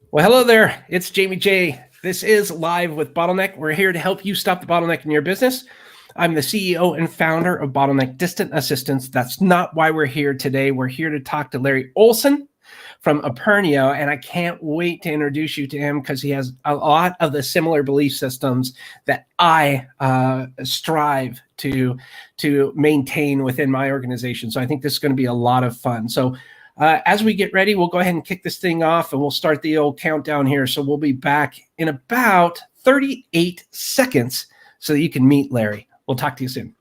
Well, hello there. It's Jamie J. This is Live with Bottleneck. We're here to help you stop the bottleneck in your business. I'm the CEO and founder of Bottleneck Distant Assistance. That's not why we're here today. We're here to talk to Larry Olsen from Apernio, and I can't wait to introduce you to him because he has a lot of the similar belief systems that I strive to maintain within my organization. So I think this is going to be a lot of fun. So as we get ready, we'll go ahead and kick this thing off and we'll start the old countdown here. So we'll be back in about 38 seconds so that you can meet Larry. We'll talk to you soon.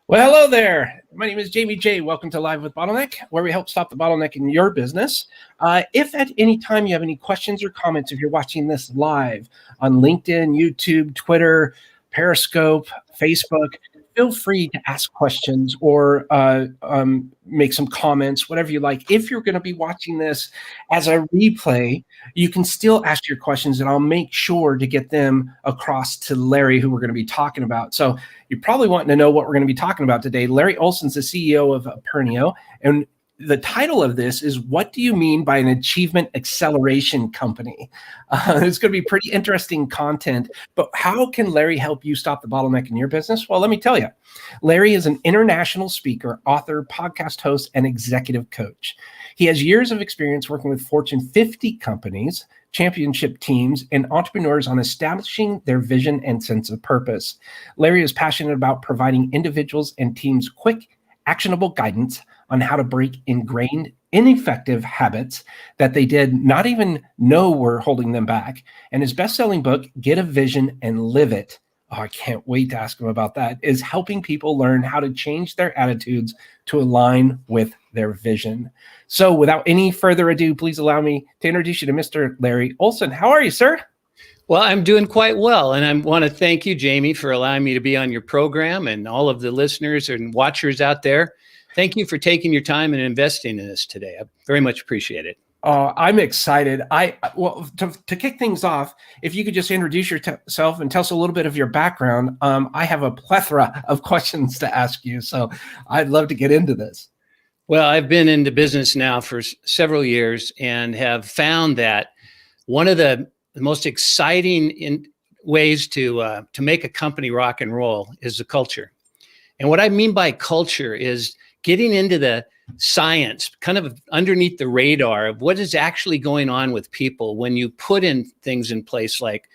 Well, hello there. My name is Jamie J. Welcome to Live with Bottleneck, where we help stop the bottleneck in your business. If at any time you have any questions or comments, if you're watching this live on LinkedIn, YouTube, Twitter, Periscope, Facebook, feel free to ask questions or make some comments, whatever you like. If you're going to be watching this as a replay, you can still ask your questions and I'll make sure to get them across to Larry, who we're going to be talking about. So you're probably wanting to know what we're going to be talking about today. Larry Olsen's the CEO of Apernio, and the title of this is, what do you mean by an achievement acceleration company? It's going to be pretty interesting content, but how can Larry help you stop the bottleneck in your business? Well, let me tell you, Larry is an international speaker, author, podcast host, and executive coach. He has years of experience working with Fortune 50 companies, championship teams, and entrepreneurs on establishing their vision and sense of purpose. Larry is passionate about providing individuals and teams quick, actionable guidance on how to break ingrained, ineffective habits that they did not even know were holding them back. And his best-selling book, Get a Vision and Live It, I can't wait to ask him about that, is helping people learn how to change their attitudes to align with their vision. So without any further ado, please allow me to introduce you to Mr. Larry Olsen. How are you, sir? Well, I'm doing quite well. And I want to thank you, Jamie, for allowing me to be on your program, and all of the listeners and watchers out there. Thank you for taking your time and investing in this today. I very much appreciate it. I'm excited. To kick things off, if you could just introduce yourself and tell us a little bit of your background. I have a plethora of questions to ask you, so I'd love to get into this. Well, I've been into business now for several years and have found that one of the most exciting ways to make a company rock and roll is the culture. And what I mean by culture is getting into the science, kind of underneath the radar of what is actually going on with people when you put in things in place like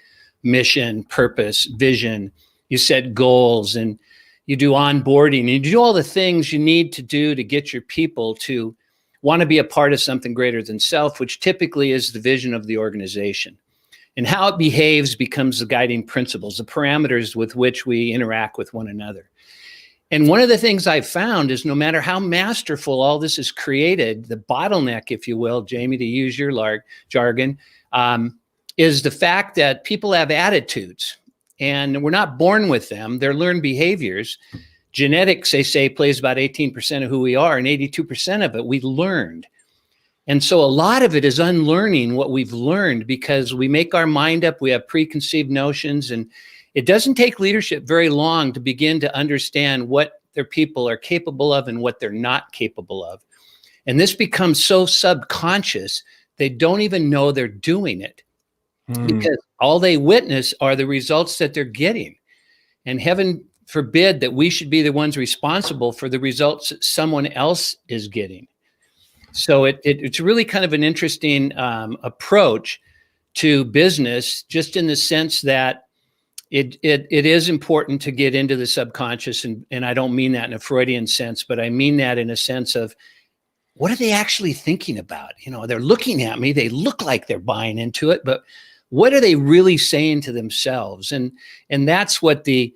mission, purpose, vision, you set goals, and you do onboarding, you do all the things you need to do to get your people to want to be a part of something greater than self, which typically is the vision of the organization. And how it behaves becomes the guiding principles, the parameters with which we interact with one another. And one of the things I've found is no matter how masterful all this is created, the bottleneck, if you will, Jamie, to use your jargon, is the fact that people have attitudes and we're not born with them. They're learned behaviors. Genetics, they say, plays about 18% of who we are, and 82% of it we learned. And so a lot of it is unlearning what we've learned because we make our mind up, we have preconceived notions, and it doesn't take leadership very long to begin to understand what their people are capable of and what they're not capable of. And this becomes so subconscious, they don't even know they're doing it because all they witness are the results that they're getting. And heaven forbid that we should be the ones responsible for the results that someone else is getting. So it's really kind of an interesting approach to business, just in the sense that it is important to get into the subconscious, and I don't mean that in a Freudian sense, but I mean that in a sense of, what are they actually thinking about? You know, they're looking at me, they look like they're buying into it, but what are they really saying to themselves? And that's what the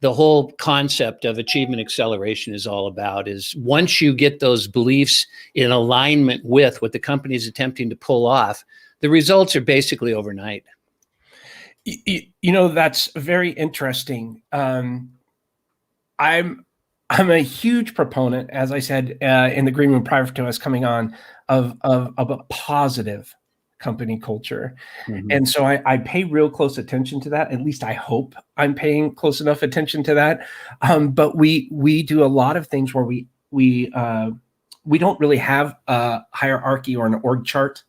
the whole concept of achievement acceleration is all about, is once you get those beliefs in alignment with what the company is attempting to pull off, the results are basically overnight. That's very interesting. I'm a huge proponent, as I said in the green room prior to us coming on, of a positive company culture. Mm-hmm. And so I pay real close attention to that. At least I hope I'm paying close enough attention to that. But we do a lot of things where we don't really have a hierarchy or an org chart.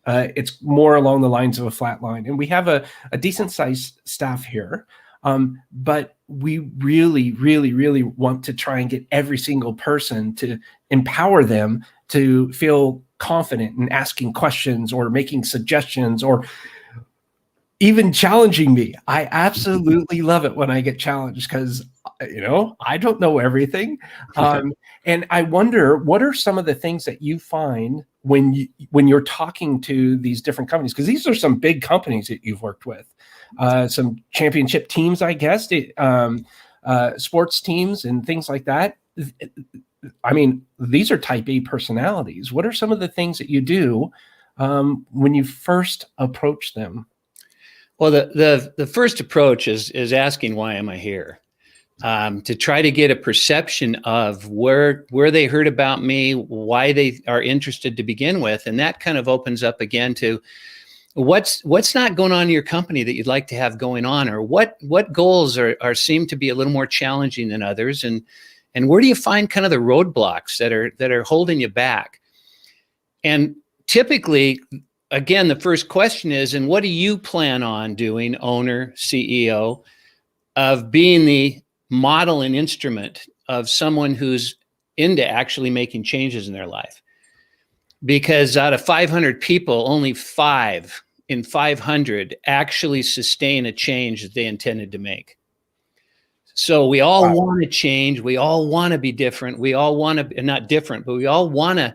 It's more along the lines of a flat line. And we have a decent sized staff here. But we really, really, really want to try and get every single person to empower them to feel confident in asking questions or making suggestions or even challenging me. I absolutely love it when I get challenged because, I don't know everything. And I wonder, what are some of the things that you find when you're talking to these different companies? Because these are some big companies that you've worked with. Some championship teams, I guess, sports teams and things like that. I mean, these are type A personalities. What are some of the things that you do when you first approach them? Well, the first approach is asking, why am I here? To try to get a perception of where they heard about me, why they are interested to begin with. And that kind of opens up again to what's not going on in your company that you'd like to have going on, or what goals are seem to be a little more challenging than others, and where do you find kind of the roadblocks that are holding you back? And typically, again, the first question is, and what do you plan on doing, owner, CEO, of being the model and instrument of someone who's into actually making changes in their life? Because out of 500 people, only 5 in 500 actually sustain a change that they intended to make. So we all want to change. We all want to be different. We all want to, not different, but we all want to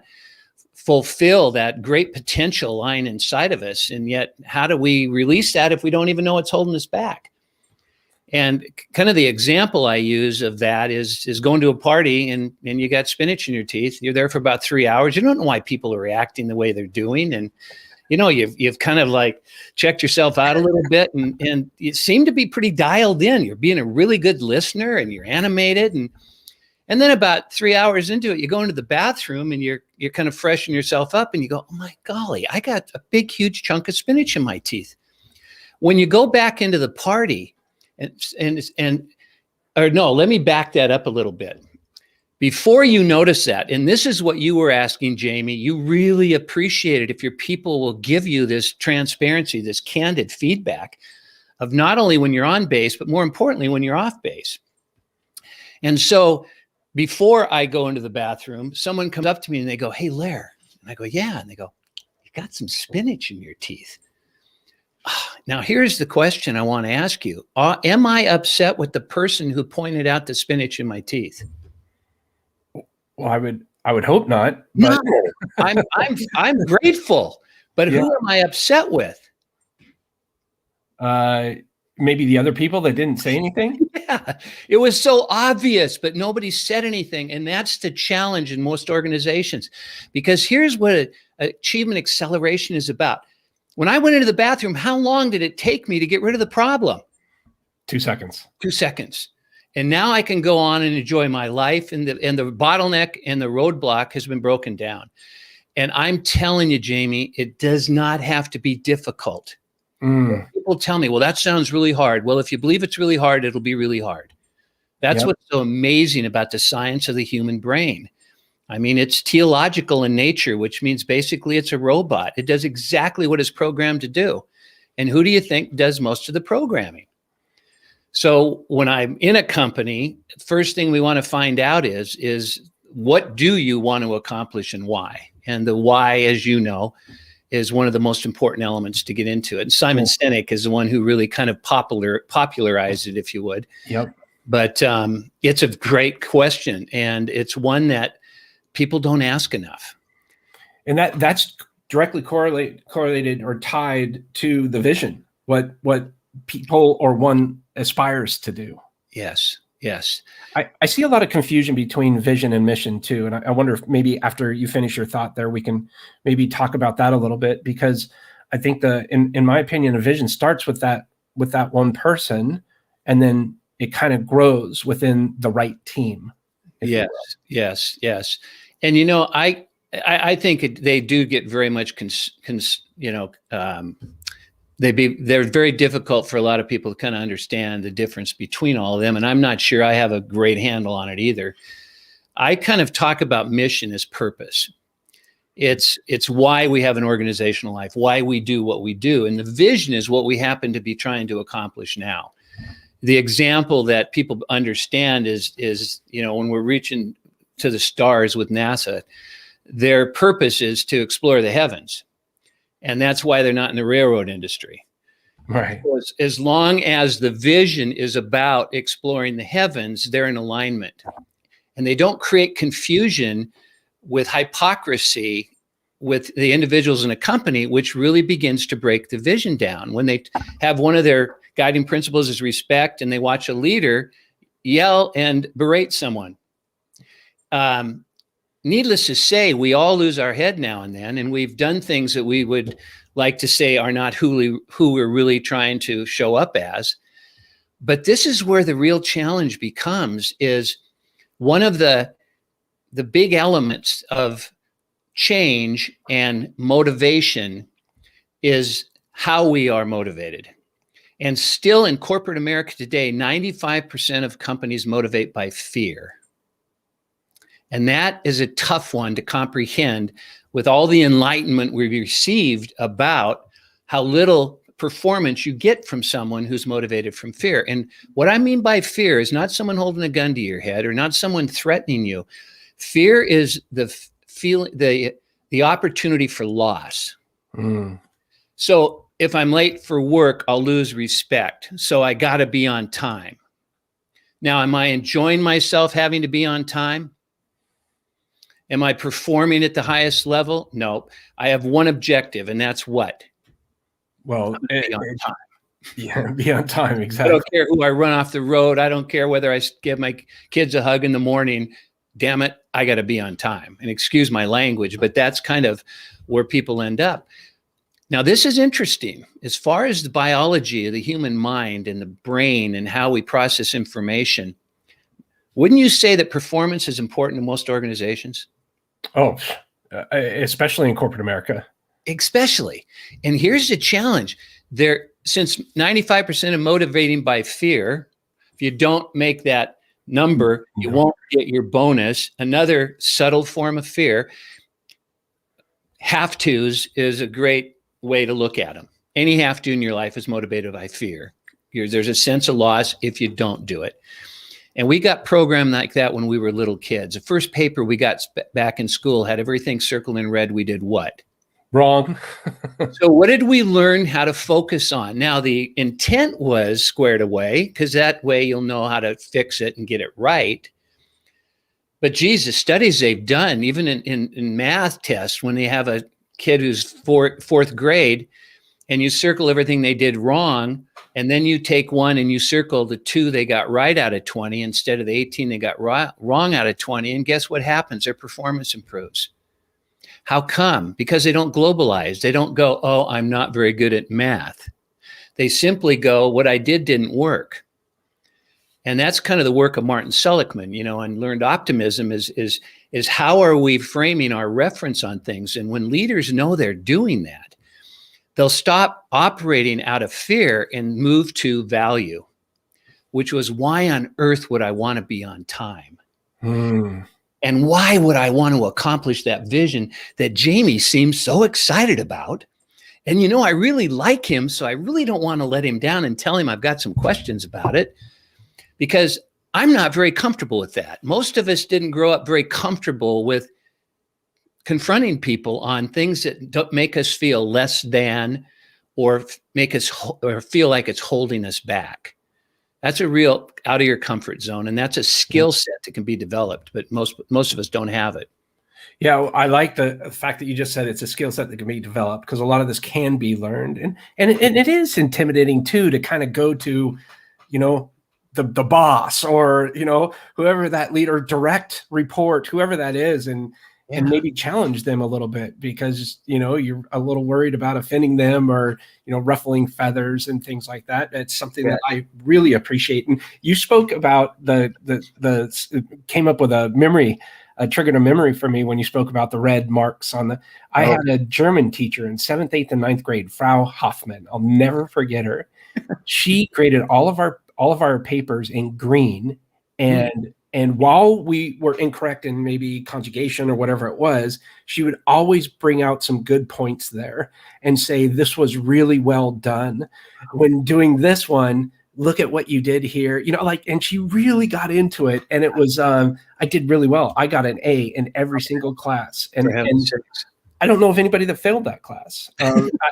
fulfill that great potential lying inside of us. And yet, how do we release that if we don't even know what's holding us back? And kind of the example I use of that is going to a party and you got spinach in your teeth. You're there for about 3 hours. You don't know why people are reacting the way they're doing. And, you've kind of like checked yourself out a little bit and you seem to be pretty dialed in. You're being a really good listener and you're animated. And then about 3 hours into it, you go into the bathroom and you're kind of freshening yourself up and you go, oh my golly, I got a big, huge chunk of spinach in my teeth. When you go back into the party, let me back that up a little bit. Before you notice that, and this is what you were asking, Jamie, you really appreciate it if your people will give you this transparency, this candid feedback of not only when you're on base, but more importantly, when you're off base. And so before I go into the bathroom, someone comes up to me and they go, hey, Lair. And I go, yeah. And they go, you got some spinach in your teeth. Now, here's the question I want to ask you. Am I upset with the person who pointed out the spinach in my teeth? Well, I would hope not. But... No, I'm grateful. But who am I upset with? Maybe the other people that didn't say anything. Yeah, it was so obvious, but nobody said anything. And that's the challenge in most organizations, because here's what achievement acceleration is about. When I went into the bathroom, how long did it take me to get rid of the problem? 2 seconds. 2 seconds. And now I can go on and enjoy my life, and the bottleneck and the roadblock has been broken down. And I'm telling you, Jamie, it does not have to be difficult. People tell me, well, that sounds really hard. Well, if you believe it's really hard, it'll be really hard. That's what's so amazing about the science of the human brain. I mean, it's teleological in nature, which means basically it's a robot. It does exactly what it's programmed to do. And who do you think does most of the programming? So when I'm in a company, first thing we want to find out is what do you want to accomplish and why? And the why, as you know, is one of the most important elements to get into it. And Simon Sinek is the one who really kind of popularized it, if you would. Yep. But it's a great question, and it's one that people don't ask enough. And that's directly correlated or tied to the vision, what people or one aspires to do. Yes. Yes. I see a lot of confusion between vision and mission too. And I wonder if maybe after you finish your thought there, we can maybe talk about that a little bit, because I think in my opinion, a vision starts with that one person, and then it kind of grows within the right team. Yes. Yes. Yes. And, I think they do get very much, they're very difficult for a lot of people to kind of understand the difference between all of them. And I'm not sure I have a great handle on it either. I kind of talk about mission as purpose. It's why we have an organizational life, why we do what we do. And the vision is what we happen to be trying to accomplish now. The example that people understand is, when we're reaching to the stars with NASA, their purpose is to explore the heavens. And that's why they're not in the railroad industry. Right. Because as long as the vision is about exploring the heavens, they're in alignment. And they don't create confusion with hypocrisy with the individuals in a company, which really begins to break the vision down. When they have one of their guiding principles is respect, and they watch a leader yell and berate someone. Needless to say, we all lose our head now and then, and we've done things that we would like to say are not who we're really trying to show up as. But this is where the real challenge becomes, is one of the big elements of change and motivation is how we are motivated. And still in corporate America today, 95% of companies motivate by fear. And that is a tough one to comprehend with all the enlightenment we've received about how little performance you get from someone who's motivated from fear. And what I mean by fear is not someone holding a gun to your head or not someone threatening you. Fear is the opportunity for loss. So if I'm late for work, I'll lose respect. So I got to be on time. Now, am I enjoying myself having to be on time? Am I performing at the highest level? No. I have one objective, and that's what? Well, be on time. Yeah, be on time. Exactly. I don't care who I run off the road. I don't care whether I give my kids a hug in the morning. Damn it, I got to be on time. And excuse my language, but that's kind of where people end up. Now, this is interesting. As far as the biology of the human mind and the brain and how we process information, wouldn't you say that performance is important in most organizations? Oh, especially in corporate America. Especially. And here's the challenge. Since 95% of motivating by fear, if you don't make that number, you won't get your bonus. Another subtle form of fear. Have-tos is a great way to look at them. Any have-to in your life is motivated by fear. There's a sense of loss if you don't do it. And we got programmed like that when we were little kids. The first paper we got back in school had everything circled in red. We did what? Wrong. So what did we learn how to focus on? Now, the intent was squared away, because that way you'll know how to fix it and get it right. But geez, the studies they've done, even in math tests, when they have a kid who's fourth grade and you circle everything they did wrong, and then you take one and you circle the 2 they got right out of 20 instead of the 18 they got wrong out of 20. And guess what happens? Their performance improves. How come? Because they don't globalize. They don't go, oh, I'm not very good at math. They simply go, what I did didn't work. And that's kind of the work of Martin Seligman, and learned optimism is how are we framing our reference on things? And when leaders know they're doing that, they'll stop operating out of fear and move to value, which was, why on earth would I want to be on time? And why would I want to accomplish that vision that Jamie seems so excited about? And, I really like him, so I really don't want to let him down and tell him I've got some questions about it, because I'm not very comfortable with that. Most of us didn't grow up very comfortable with confronting people on things that don't make us feel less than, or make us or feel like it's holding us back. That's a real out of your comfort zone, and that's a skill set that can be developed, but most of us don't have it. Yeah, I like the fact that you just said it's a skill set that can be developed, because a lot of this can be learned, and it is intimidating too, to kind of go to, the boss, or whoever that leader, direct report, whoever that is, and maybe challenge them a little bit, because you're a little worried about offending them, or ruffling feathers and things like that. It's something that I really appreciate. And you spoke about the came up with a memory, triggered a memory for me when you spoke about the red marks on the. I had a German teacher in 7th, 8th, and 9th grade, Frau Hoffman. I'll never forget her. She graded all of our papers in green, and while we were incorrect in maybe conjugation or whatever it was, she would always bring out some good points there and say, this was really well done. When doing this one, look at what you did here, and she really got into it. And it was, I did really well. I got an A in every single class. And I don't know of anybody that failed that class.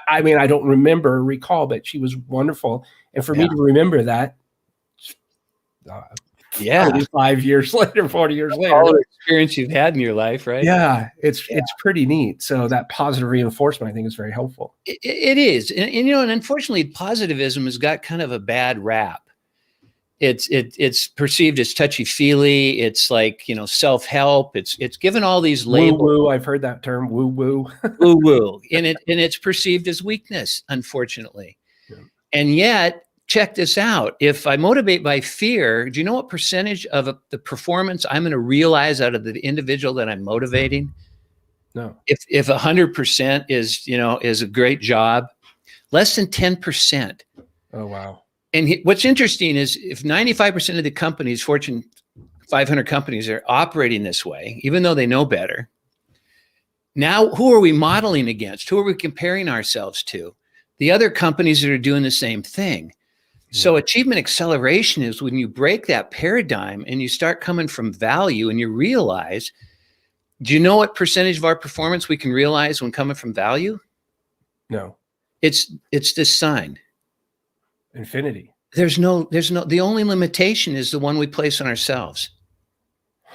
I mean, I don't recall, but she was wonderful. And for me to remember that, 5 years later, 40 years later, all the experience you've had in your life, right? Yeah, it's pretty neat. So that positive reinforcement, I think, is very helpful. It is, and unfortunately, positivism has got kind of a bad rap. It's perceived as touchy-feely. It's like, self-help. It's given all these labels. Woo-woo, I've heard that term, woo-woo. Woo-woo. And it's perceived as weakness, unfortunately. Yeah. And yet, check this out. If I motivate by fear, do you know what percentage of the performance I'm going to realize out of the individual that I'm motivating? No. If 100% is a great job, less than 10%. Oh, wow. And what's interesting is if 95% of the companies, Fortune 500 companies, are operating this way, even though they know better, now who are we modeling against? Who are we comparing ourselves to? The other companies that are doing the same thing. So achievement acceleration is when you break that paradigm and you start coming from value, and you realize, do you know what percentage of our performance we can realize when coming from value? No. It's this sign. Infinity. There's no, the only limitation is the one we place on ourselves,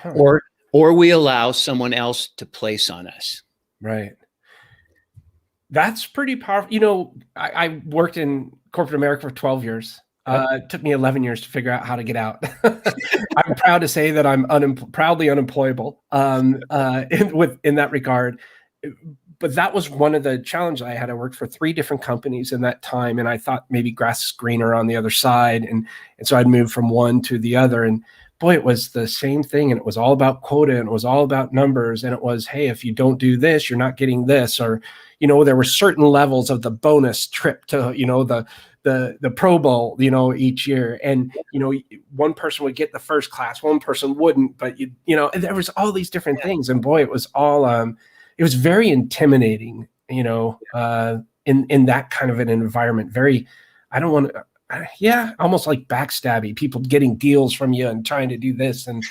or we allow someone else to place on us. Right. That's pretty powerful. I worked in corporate America for 12 years. It took me 11 years to figure out how to get out. I'm proud to say that I'm proudly unemployable in that regard. But that was one of the challenges I had. I worked for 3 different companies in that time, and I thought maybe grass is greener on the other side. And so I'd move from one to the other. And boy, it was the same thing. And it was all about quota, and it was all about numbers. And it was, hey, if you don't do this, you're not getting this. Or, there were certain levels of the bonus trip to, the Pro Bowl, each year. And, one person would get the first class, one person wouldn't, but and there was all these different things. And boy, it was all, it was very intimidating, in that kind of an environment. Very, I don't want to, almost like backstabby, people getting deals from you and trying to do this, and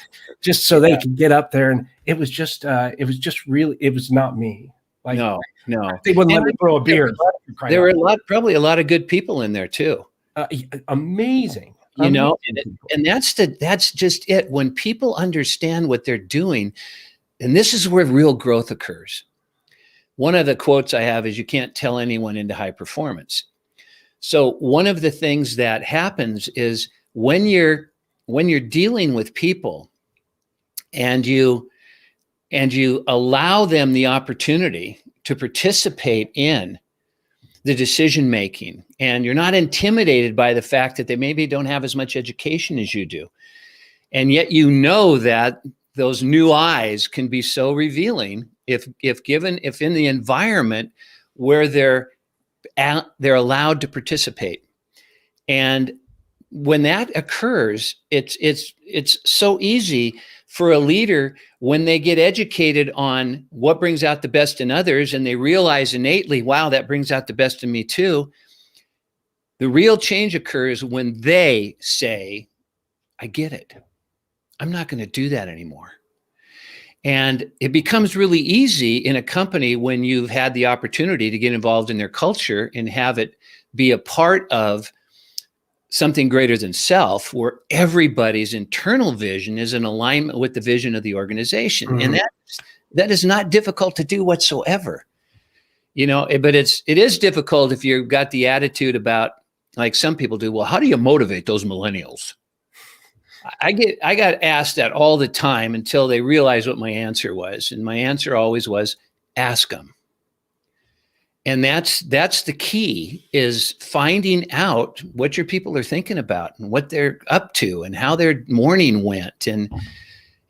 just so they could get up there. And it was just really, it was not me. Like, no, they wouldn't let me throw a beer. There were probably a lot of good people in there too. Amazing. And that's just it. When people understand what they're doing, and this is where real growth occurs. One of the quotes I have is, you can't tell anyone into high performance. So one of the things that happens is when you're dealing with people and you allow them the opportunity to participate in the decision making, and you're not intimidated by the fact that they maybe don't have as much education as you do, and yet that those new eyes can be so revealing if in the environment where they're allowed to participate. And when that occurs, it's so easy for a leader, when they get educated on what brings out the best in others, and they realize innately, wow, that brings out the best in me too. The real change occurs when they say, I get it. I'm not going to do that anymore. And it becomes really easy in a company when you've had the opportunity to get involved in their culture and have it be a part of something greater than self, where everybody's internal vision is in alignment with the vision of the organization. Mm-hmm. And that is not difficult to do whatsoever. But it is difficult if you've got the attitude about, like some people do, well, how do you motivate those millennials? I got asked that all the time until they realized what my answer was. And my answer always was ask them. And that's the key, is finding out what your people are thinking about and what they're up to and how their morning went. And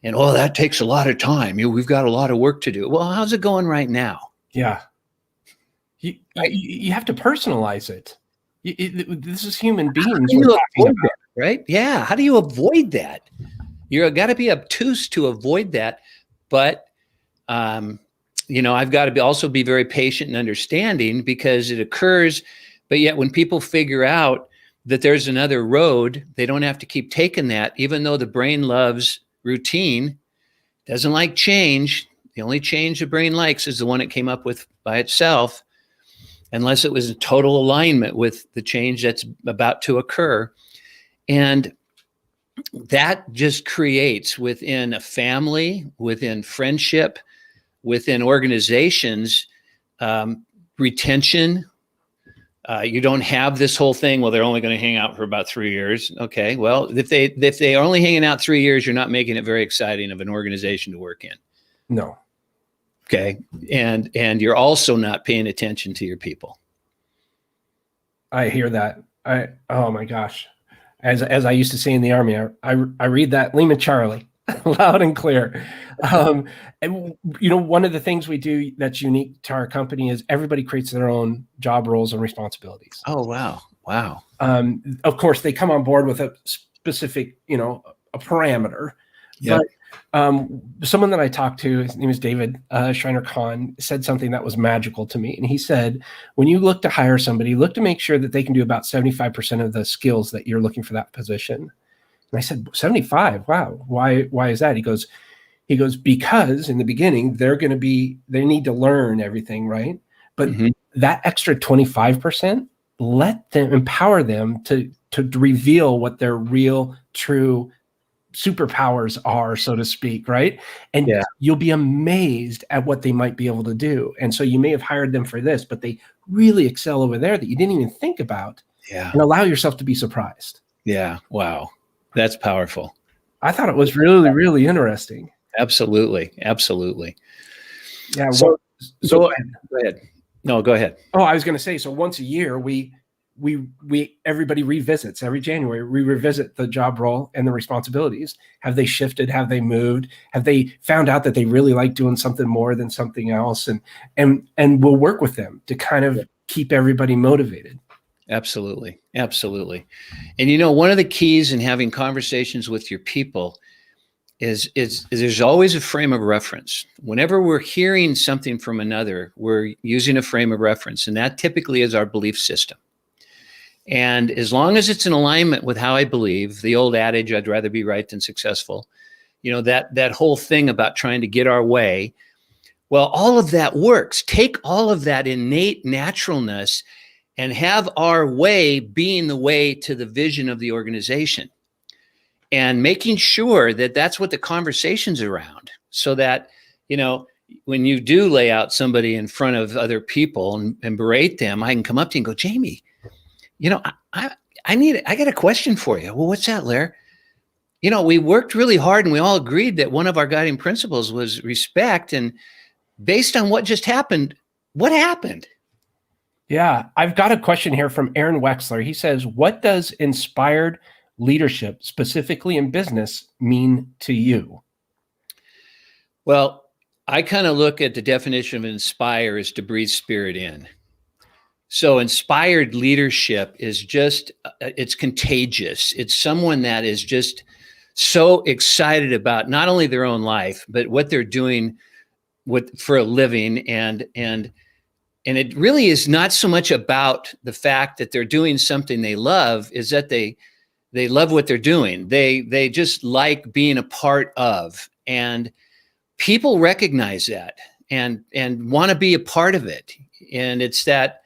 oh, that takes a lot of time. We've got a lot of work to do. Well, how's it going right now? Yeah. You have to personalize it. This is human beings we're talking about. Right? Yeah. How do you avoid that? You got to be obtuse to avoid that. But, I've got to also be very patient and understanding, because it occurs. But yet when people figure out that there's another road, they don't have to keep taking that, even though the brain loves routine, doesn't like change. The only change the brain likes is the one it came up with by itself, unless it was in total alignment with the change that's about to occur. And that just creates, within a family, within friendship, within organizations, retention. You don't have this whole thing, well, they're only going to hang out for about 3 years. Okay, well, if they are only hanging out 3 years, you're not making it very exciting of an organization to work in. No. Okay, and you're also not paying attention to your people. I hear that. Oh my gosh. As I used to say in the Army, I read that Lima Charlie loud and clear. And one of the things we do that's unique to our company is everybody creates their own job roles and responsibilities. Oh, wow. Of course, they come on board with a specific, a parameter. Yep. But someone that I talked to, his name is David Schreiner Kahn, said something that was magical to me. And he said, when you look to hire somebody, look to make sure that they can do about 75% of the skills that you're looking for that position. And I said, 75? Wow. Why is that? He goes, because in the beginning, they need to learn everything, right? But that extra 25%, let them empower them to reveal what their real, true superpowers are, so to speak, right? And you'll be amazed at what they might be able to do. And so you may have hired them for this, but they really excel over there that you didn't even think about. Yeah. And allow yourself to be surprised. Yeah. Wow. That's powerful. I thought it was really, really interesting. Absolutely. Yeah. So go ahead. No, go ahead. Oh, I was going to say, so once a year, everybody revisits. Every January, we revisit the job role and the responsibilities. Have they shifted? Have they moved? Have they found out that they really like doing something more than something else? And we'll work with them to kind of keep everybody motivated. Absolutely. And one of the keys in having conversations with your people is there's always a frame of reference. Whenever we're hearing something from another, we're using a frame of reference, and that typically is our belief system. And as long as it's in alignment with how I believe, the old adage, I'd rather be right than successful, that whole thing about trying to get our way, well, all of that works. Take all of that innate naturalness and have our way being the way to the vision of the organization, and making sure that that's what the conversation's around, so that, when you do lay out somebody in front of other people and berate them, I can come up to you and go, Jamie, I got a question for you. Well, what's that, Lair? We worked really hard and we all agreed that one of our guiding principles was respect. And based on what just happened, what happened? Yeah, I've got a question here from Aaron Wexler. He says, what does inspired leadership, specifically in business, mean to you? Well, I kind of look at the definition of inspire as to breathe spirit in. So inspired leadership is it's contagious. It's someone that is just so excited about not only their own life, but what they're doing for a living. And it really is not so much about the fact that they're doing something they love, is that they love what they're doing. They just like being a part of, and people recognize that and want to be a part of it. And it's that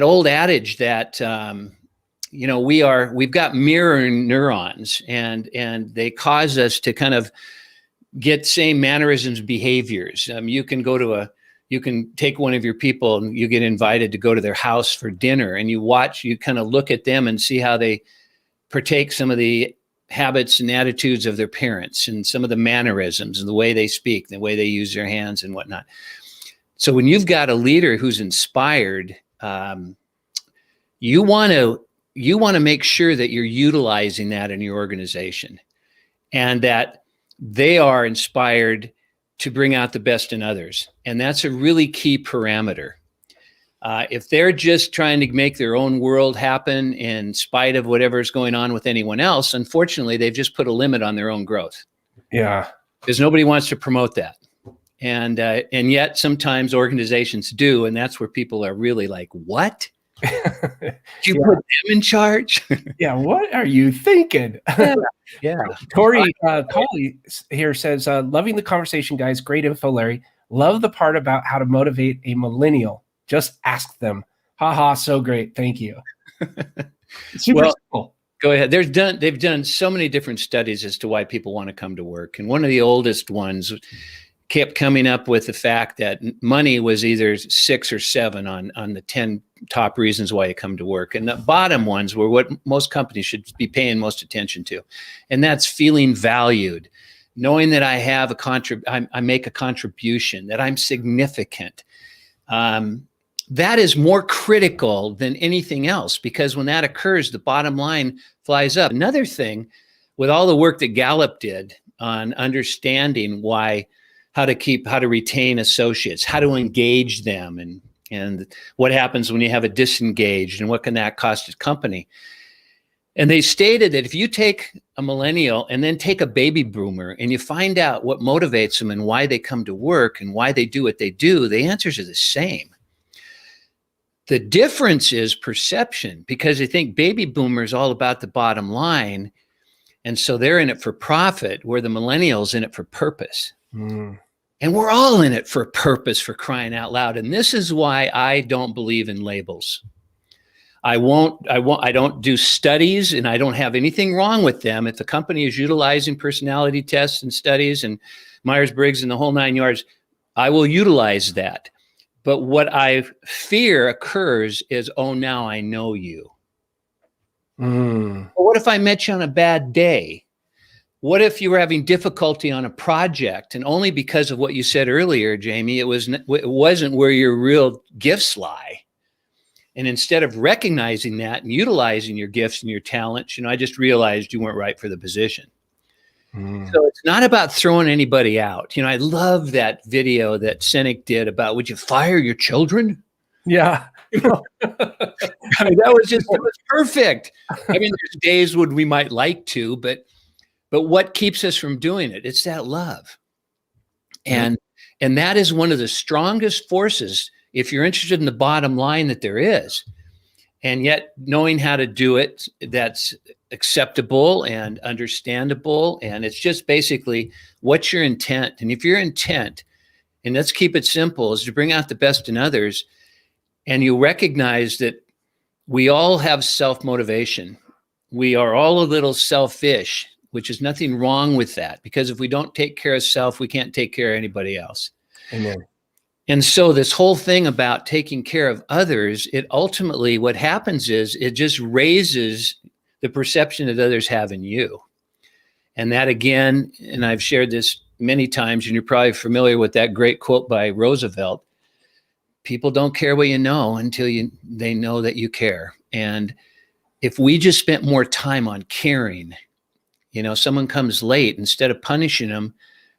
old adage that, we've got mirror neurons, and they cause us to kind of get same mannerisms, behaviors. You can take one of your people and you get invited to go to their house for dinner, and you kind of look at them and see how they partake some of the habits and attitudes of their parents and some of the mannerisms and the way they speak, the way they use their hands and whatnot. So when you've got a leader who's inspired, you want to make sure that you're utilizing that in your organization and that they are inspired to bring out the best in others. And that's a really key parameter. If they're just trying to make their own world happen in spite of whatever's going on with anyone else, unfortunately, they've just put a limit on their own growth. Yeah. Because nobody wants to promote that. And yet sometimes organizations do. And that's where people are really like, what? You put them in charge? Yeah. What are you thinking? Yeah. Tori Colley here says, loving the conversation, guys. Great info, Larry. Love the part about how to motivate a millennial. Just ask them. Haha, so great. Thank you. Super simple. Go ahead. They've done so many different studies as to why people want to come to work. And one of the oldest ones kept coming up with the fact that money was either 6 or 7 on the 10 top reasons why you come to work. And the bottom ones were what most companies should be paying most attention to. And that's feeling valued, knowing that I have I make a contribution, that I'm significant. That is more critical than anything else, because when that occurs, the bottom line flies up. Another thing, with all the work that Gallup did on understanding how to retain associates, how to engage them, and what happens when you have a disengaged, and what can that cost a company. And they stated that if you take a millennial and then take a baby boomer and you find out what motivates them and why they come to work and why they do what they do, the answers are the same. The difference is perception, because they think baby boomers all about the bottom line. And so they're in it for profit, where the millennials in it for purpose. And we're all in it for purpose, for crying out loud. And this is why I don't believe in labels. I don't do studies, and I don't have anything wrong with them. If the company is utilizing personality tests and studies and Myers-Briggs and the whole 9 yards, I will utilize that. But what I fear occurs is, oh, now I know you. Well, what if I met you on a bad day? What if you were having difficulty on a project, and only because of what you said earlier, Jamie, it wasn't where your real gifts lie? And instead of recognizing that and utilizing your gifts and your talents, I just realized you weren't right for the position. So it's not about throwing anybody out. I love that video that Seneca did about, would you fire your children? Yeah. It was perfect. There's days when we might like to, but what keeps us from doing it? It's that love. And that is one of the strongest forces, if you're interested in the bottom line, that there is. And yet knowing how to do it, that's acceptable and understandable. And it's just basically, what's your intent? And if your intent, and let's keep it simple, is to bring out the best in others, and you recognize that we all have self-motivation. We are all a little selfish, which is nothing wrong with that, because if we don't take care of self, we can't take care of anybody else. Amen. And so this whole thing about taking care of others, it ultimately, what happens is it just raises the perception that others have in you. And that, again, and I've shared this many times, and you're probably familiar with that great quote by Roosevelt: people don't care what you know until they know that you care. And if we just spent more time on caring, someone comes late, instead of punishing them,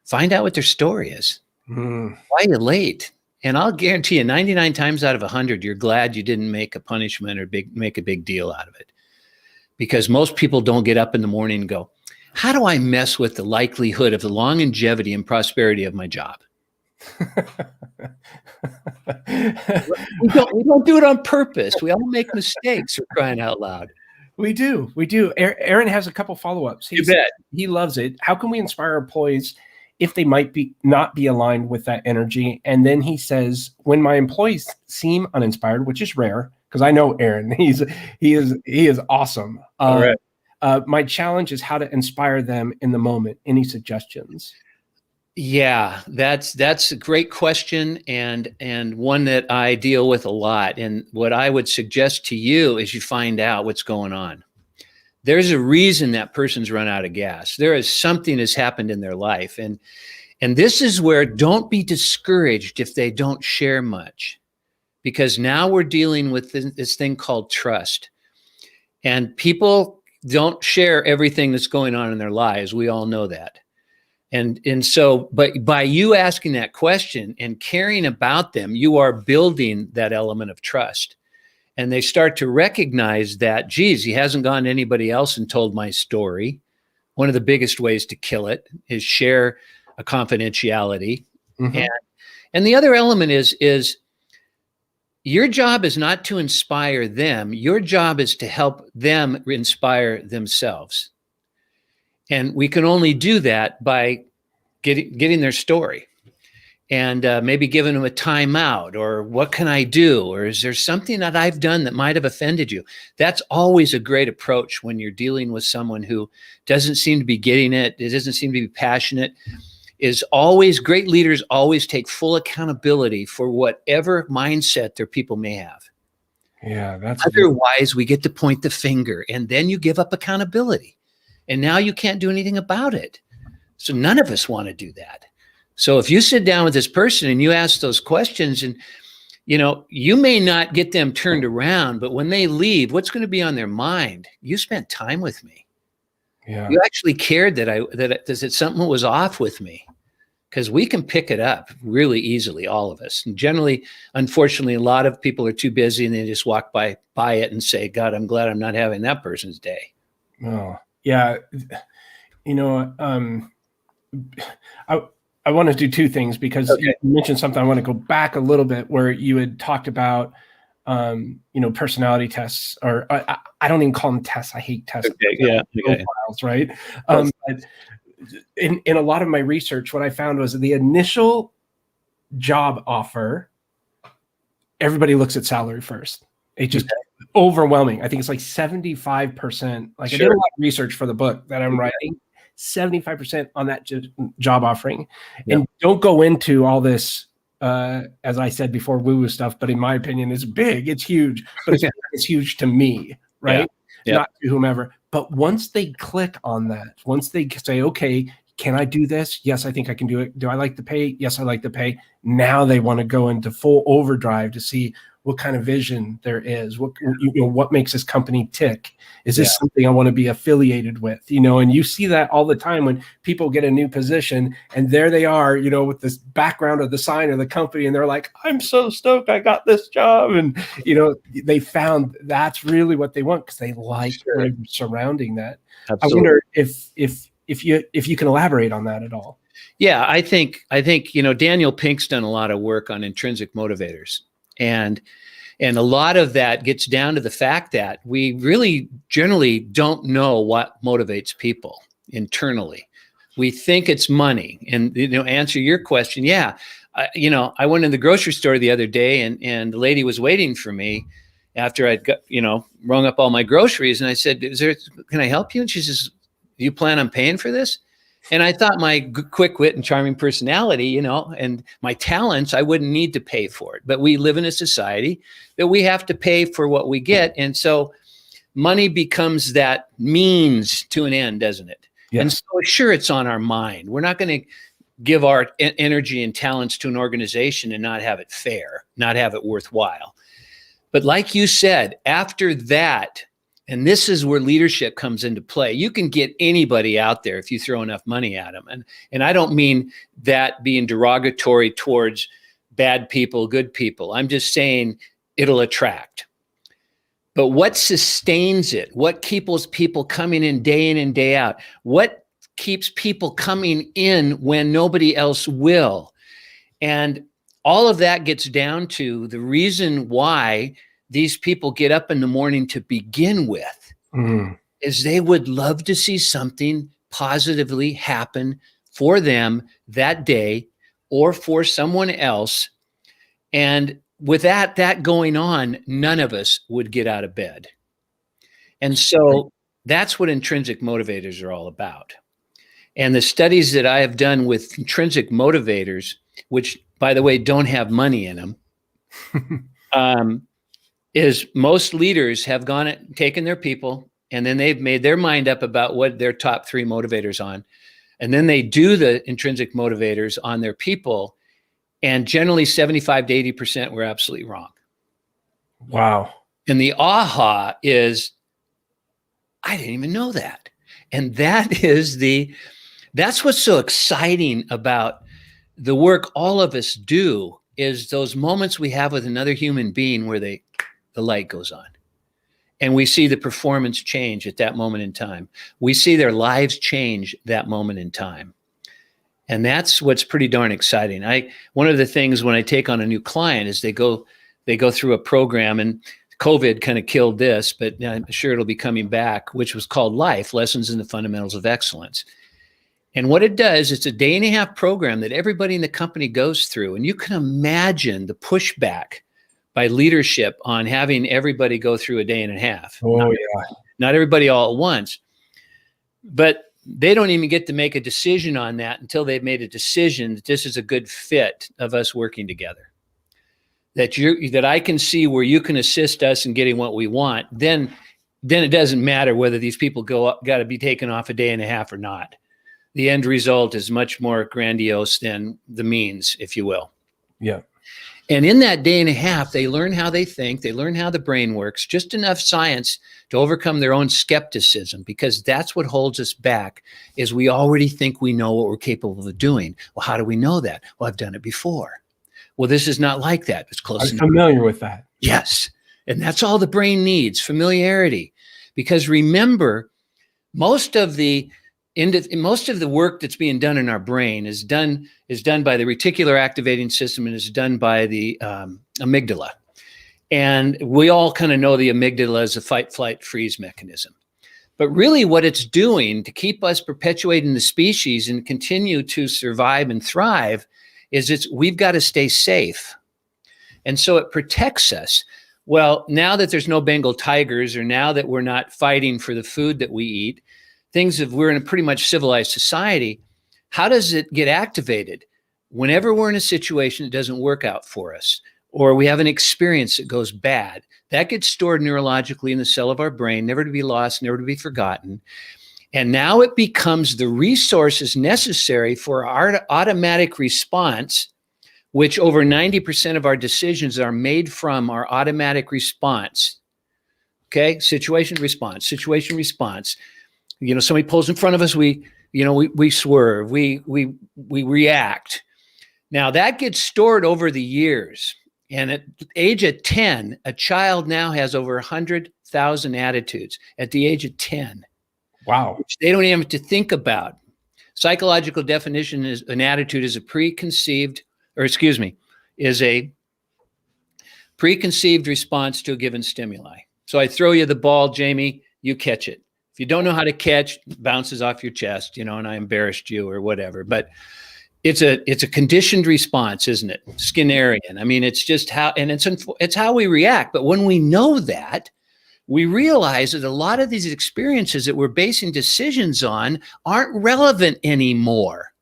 find out what their story is. Why are you late? And I'll guarantee you 99 times out of 100, you're glad you didn't make a punishment or make a big deal out of it. Because most people don't get up in the morning and go, how do I mess with the likelihood of the longevity and prosperity of my job? we don't do it on purpose. We all make mistakes, for crying out loud. We do. Aaron has a couple follow-ups. You bet. He loves it. How can we inspire employees if they might not be aligned with that energy? And then he says, when my employees seem uninspired, which is rare, because I know Aaron, he is awesome. All right. My challenge is how to inspire them in the moment. Any suggestions? Yeah, that's a great question, and one that I deal with a lot. And what I would suggest to you is you find out what's going on. there's a reason that person's run out of gas. There is something has happened in their life. And this is where don't be discouraged if they don't share much, because now we're dealing with this thing called trust. And people don't share everything that's going on in their lives. We all know that. And so, but by you asking that question and caring about them, you are building that element of trust. And they start to recognize that, geez, he hasn't gone to anybody else and told my story. One of the biggest ways to kill it is share a confidentiality. Mm-hmm. And the other element is your job is not to inspire them. Your job is to help them inspire themselves. And we can only do that by getting their story and maybe giving them a timeout, or what can I do? Or is there something that I've done that might have offended you? That's always a great approach when you're dealing with someone who doesn't seem to be getting it. It doesn't seem to be passionate. Is always, great leaders always take full accountability for whatever mindset their people may have. Yeah, that's otherwise we get to point the finger, and then you give up accountability. And now you can't do anything about it. So none of us want to do that. So if you sit down with this person and you ask those questions, and you may not get them turned around, but when they leave, what's going to be on their mind? You spent time with me. Yeah. You actually cared that something was off with me, because we can pick it up really easily, all of us. And generally, unfortunately, a lot of people are too busy and they just walk by it and say, God, I'm glad I'm not having that person's day. Oh. Yeah. I want to do two things, because you mentioned something. I want to go back a little bit where you had talked about, personality tests, or I don't even call them tests. I hate tests. Okay. Yeah. Profiles, right? But in a lot of my research, what I found was the initial job offer, everybody looks at salary first. It just overwhelming. I think it's like 75%. Like, sure. I did a lot of research for the book that I'm writing. 75% on that job offering. Yep. And don't go into all this, as I said before, woo-woo stuff, but in my opinion, it's big, it's huge, but it's huge to me, right? Yeah. Not to whomever. But once they click on that, once they say, okay, can I do this? Yes, I think I can do it. Do I like the pay? Yes, I like the pay. Now they want to go into full overdrive to see what kind of vision there is, what makes this company tick? Is this something I want to be affiliated with? And you see that all the time when people get a new position, and there they are, with this background of the sign of the company, and they're like, I'm so stoked I got this job. And, they found that's really what they want, because they like surrounding that. Absolutely. I wonder if you can elaborate on that at all. Yeah, I think Daniel Pink's done a lot of work on intrinsic motivators. And a lot of that gets down to the fact that we really generally don't know what motivates people internally. We think it's money. And, answer your question. Yeah. I went in the grocery store the other day, and the lady was waiting for me after I'd got, rung up all my groceries. And I said, can I help you? And she says, do you plan on paying for this? And I thought my quick wit and charming personality, and my talents, I wouldn't need to pay for it. But we live in a society that we have to pay for what we get. And so money becomes that means to an end, doesn't it? Yes. And so sure, it's on our mind. We're not going to give our energy and talents to an organization and not have it fair, not have it worthwhile. But like you said, after that, and this is where leadership comes into play. You can get anybody out there if you throw enough money at them. And I don't mean that being derogatory towards bad people, good people. I'm just saying it'll attract. But what sustains it? What keeps people coming in and day out? What keeps people coming in when nobody else will? And all of that gets down to the reason why these people get up in the morning to begin with, is they would love to see something positively happen for them that day or for someone else. And with that going on, none of us would get out of bed. And so that's what intrinsic motivators are all about. And the studies that I have done with intrinsic motivators, which, by the way, don't have money in them, is most leaders have taken their people and then they've made their mind up about what their top 3 motivators on. And then they do the intrinsic motivators on their people. And generally 75 to 80% were absolutely wrong. Wow. And the aha is, I didn't even know that. And that's what's so exciting about the work all of us do, is those moments we have with another human being where the light goes on. And we see the performance change at that moment in time. We see their lives change that moment in time. And that's what's pretty darn exciting. One of the things when I take on a new client is they go through a program, and COVID kind of killed this, but I'm sure it'll be coming back, which was called Life, Lessons in the Fundamentals of Excellence. And what it does, it's a 1.5-day program that everybody in the company goes through. And you can imagine the pushback by leadership on having everybody go through 1.5 days. Oh, Not everybody all at once, but they don't even get to make a decision on that until they've made a decision that this is a good fit of us working together. That I can see where you can assist us in getting what we want. Then it doesn't matter whether these people got to be taken off 1.5 days or not. The end result is much more grandiose than the means, if you will. Yeah. And in that 1.5 days, they learn how they think, they learn how the brain works, just enough science to overcome their own skepticism, because that's what holds us back, is we already think we know what we're capable of doing. Well, how do we know that? Well, I've done it before. Well, this is not like that. It's close enough. I'm familiar with that. Yes. And that's all the brain needs, familiarity. Because remember, most of the work that's being done in our brain is done by the reticular activating system, and is done by the amygdala. And we all kind of know the amygdala is a fight, flight, freeze mechanism. But really what it's doing to keep us perpetuating the species and continue to survive and thrive is we've got to stay safe. And so it protects us. Well, now that there's no Bengal tigers, or now that we're not fighting for the food that we eat, we're in a pretty much civilized society. How does it get activated? Whenever we're in a situation that doesn't work out for us, or we have an experience that goes bad, that gets stored neurologically in the cell of our brain, never to be lost, never to be forgotten. And now it becomes the resources necessary for our automatic response, which over 90% of our decisions are made from our automatic response. Okay, situation, response. Somebody pulls in front of us, we swerve, we react. Now that gets stored over the years. And at the age of 10, a child now has over 100,000 attitudes at the age of 10. Wow. Which they don't even have to think about. Psychological definition is an attitude is a preconceived response to a given stimuli. So I throw you the ball, Jamie, you catch it. If you don't know how to catch, it bounces off your chest, and I embarrassed you or whatever. But it's a conditioned response, isn't it? Skinnerian. I mean, it's just how, and it's how we react. But when we know that, we realize that a lot of these experiences that we're basing decisions on aren't relevant anymore.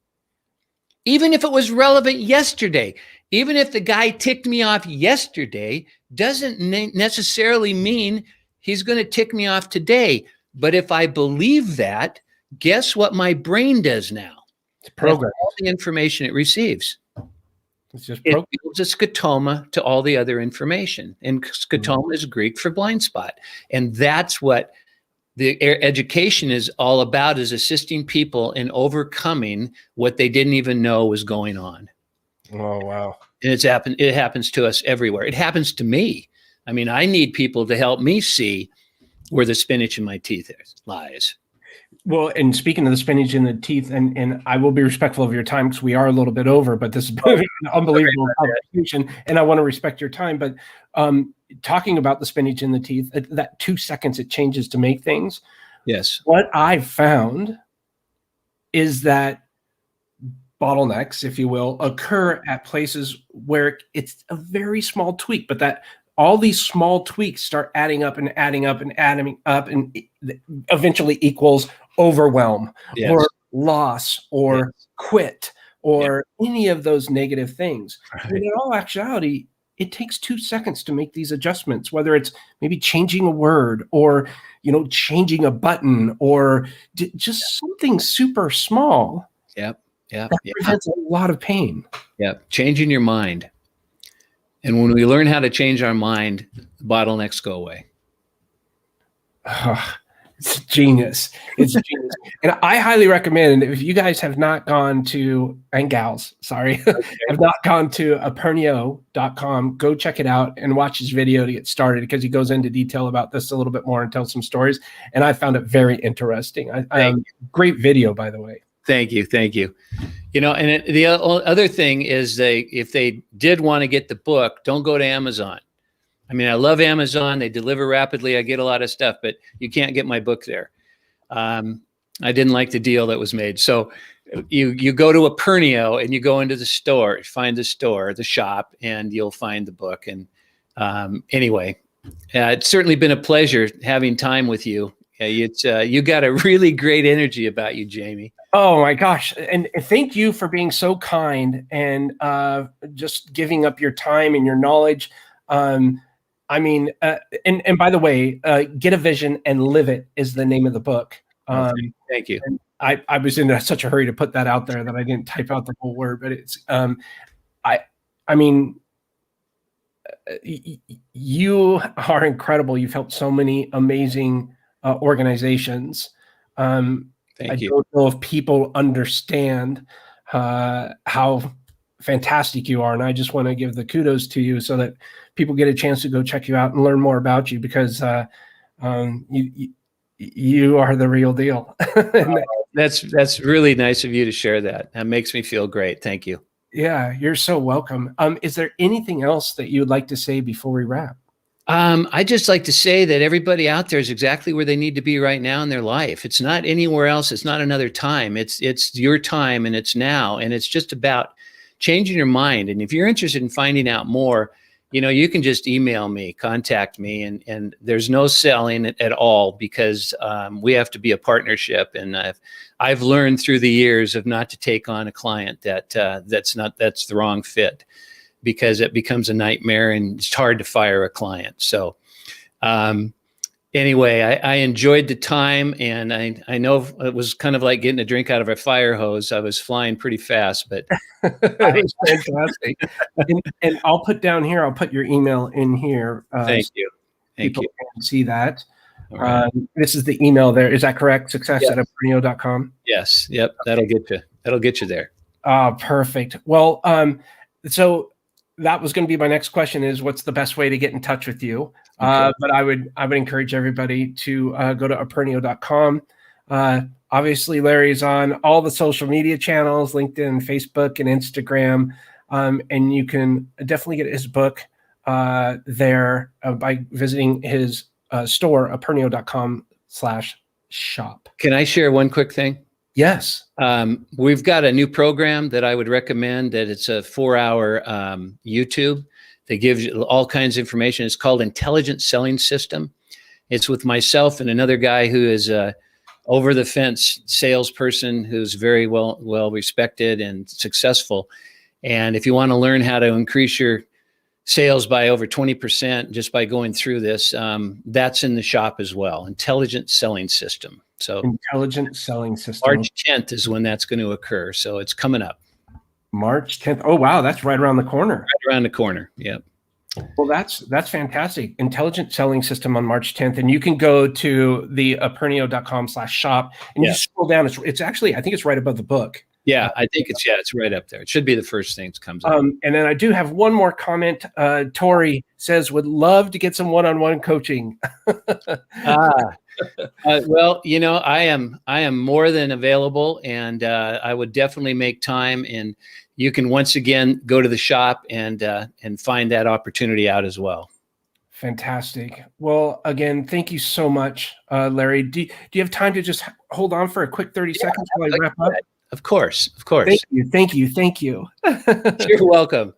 Even if it was relevant yesterday, even if the guy ticked me off yesterday, doesn't necessarily mean he's going to tick me off today. But if I believe that, guess what my brain does now? It's programmed. All the information it receives. It's just It builds a scotoma to all the other information. And scotoma is Greek for blind spot. And that's what the education is all about, is assisting people in overcoming what they didn't even know was going on. Oh, wow. And it happens to us everywhere. It happens to me. I mean, I need people to help me see where the spinach in my teeth lies. Well, and speaking of the spinach in the teeth, and I will be respectful of your time because we are a little bit over, but this has been an unbelievable conversation, and I want to respect your time. But talking about the spinach in the teeth, that 2 seconds it changes to make things. Yes. What I've found is that bottlenecks, if you will, occur at places where it's a very small tweak, but that all these small tweaks start adding up and adding up and adding up, and eventually equals overwhelm, yes, or loss, or yes, quit, or any of those negative things. Right. And in all actuality, it takes 2 seconds to make these adjustments, whether it's maybe changing a word or, changing a button or just something super small. Yep. Yep. That Yep. prevents a lot of pain. Yep. Changing your mind. And when we learn how to change our mind, bottlenecks go away. It's genius. It's genius. And I highly recommend, if you guys have not gone to, and gals, sorry, have not gone to actionable.com, go check it out and watch his video to get started, because he goes into detail about this a little bit more and tells some stories. And I found it very interesting. Great video, by the way. Thank you. Thank you. And the other thing is, if they did want to get the book, don't go to Amazon. I mean, I love Amazon. They deliver rapidly. I get a lot of stuff, but you can't get my book there. I didn't like the deal that was made. So you go to Apernio and you go into the store, find the store, the shop, and you'll find the book. And anyway, it's certainly been a pleasure having time with you. You got a really great energy about you, Jamie. Oh my gosh. And thank you for being so kind and just giving up your time and your knowledge. And by the way, Get a Vision and Live It is the name of the book. Thank you. I was in such a hurry to put that out there that I didn't type out the whole word, but it's, you are incredible. You've helped so many amazing organizations. Thank you. Don't know if people understand how fantastic you are, and I just want to give the kudos to you so that people get a chance to go check you out and learn more about you, because you are the real deal. That's really nice of you to share that. That makes me feel great. Thank you. Yeah, you're so welcome. Is there anything else that you would like to say before we wrap? I'd just like to say that everybody out there is exactly where they need to be right now in their life. It's not anywhere else. It's not another time. It's your time, and it's now. And it's just about changing your mind. And if you're interested in finding out more, you can just email me, contact me, and there's no selling at all, because we have to be a partnership. And I've learned through the years of not to take on a client that's the wrong fit, because it becomes a nightmare and it's hard to fire a client. So anyway, I enjoyed the time, and I know it was kind of like getting a drink out of a fire hose. I was flying pretty fast, but it was fantastic. And I'll put your email in here. Thank you. People can see that. Right. This is the email there. Is that correct? Success@apernio.com? Yes. Yep. That'll get you there. Perfect. Well, so that was going to be my next question, is what's the best way to get in touch with you? Okay. But I would encourage everybody to go to apernio.com. Obviously, Larry's on all the social media channels, LinkedIn, Facebook, and Instagram. And you can definitely get his book there by visiting his store, apernio.com/shop. Can I share one quick thing? Yes. We've got a new program that I would recommend, that it's a 4-hour YouTube that gives you all kinds of information. It's called Intelligent Selling System. It's with myself and another guy who is a over the fence salesperson who's very well respected and successful. And if you want to learn how to increase your sales by over 20% just by going through this, that's in the shop as well. Intelligent Selling System. So Intelligent Selling System. March 10th is when that's going to occur. So it's coming up. March 10th. Oh, wow. That's right around the corner. Right around the corner. Yep. Well, that's fantastic. Intelligent Selling System on March 10th. And you can go to the apernio.com/shop and you scroll down. It's actually, I think it's right above the book. Yeah, I think it's right up there. It should be the first thing that comes up. And then I do have one more comment. Tori says, would love to get some one-on-one coaching. Well, I am more than available, and I would definitely make time. And you can once again go to the shop and find that opportunity out as well. Fantastic. Well, again, thank you so much, Larry. Do you have time to just hold on for a quick 30 seconds while I wrap up? Of course. Thank you. You're welcome.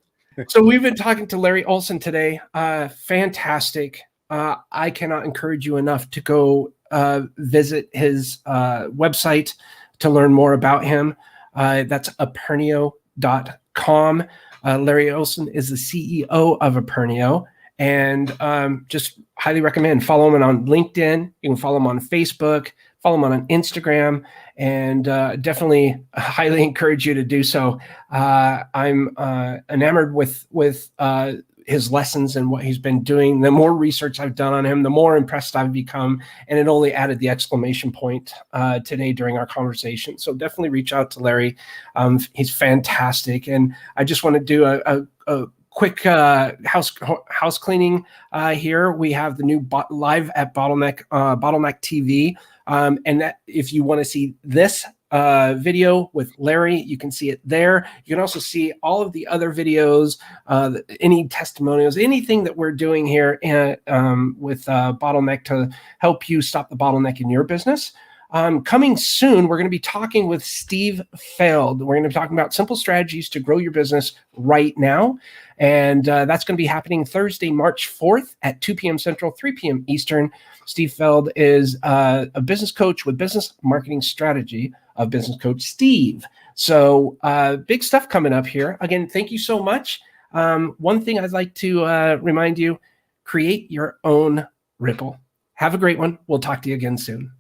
So we've been talking to Larry Olsen today. Fantastic. I cannot encourage you enough to go visit his website to learn more about him. That's apernio.com. Larry Olsen is the CEO of Apernio, and just highly recommend follow him on LinkedIn. You can follow him on Facebook, follow him on Instagram, and definitely highly encourage you to do so. I'm enamored with his lessons and what he's been doing. The more research I've done on him, the more impressed I've become, and it only added the exclamation point today during our conversation. So definitely reach out to Larry. He's fantastic, and I just want to do a quick house cleaning here. We have the new live at Bottleneck TV, and that if you want to see this video with Larry, you can see it there. You can also see all of the other videos, any testimonials, anything that we're doing here with Bottleneck to help you stop the bottleneck in your business. Coming soon, we're going to be talking with Steve Feld. We're going to be talking about simple strategies to grow your business right now. And that's going to be happening Thursday, March 4th at 2 p.m. Central, 3 p.m. Eastern. Steve Feld is a business coach with business marketing strategy of Business Coach Steve. So big stuff coming up here. Again, thank you so much. One thing I'd like to remind you, create your own ripple. Have a great one. We'll talk to you again soon.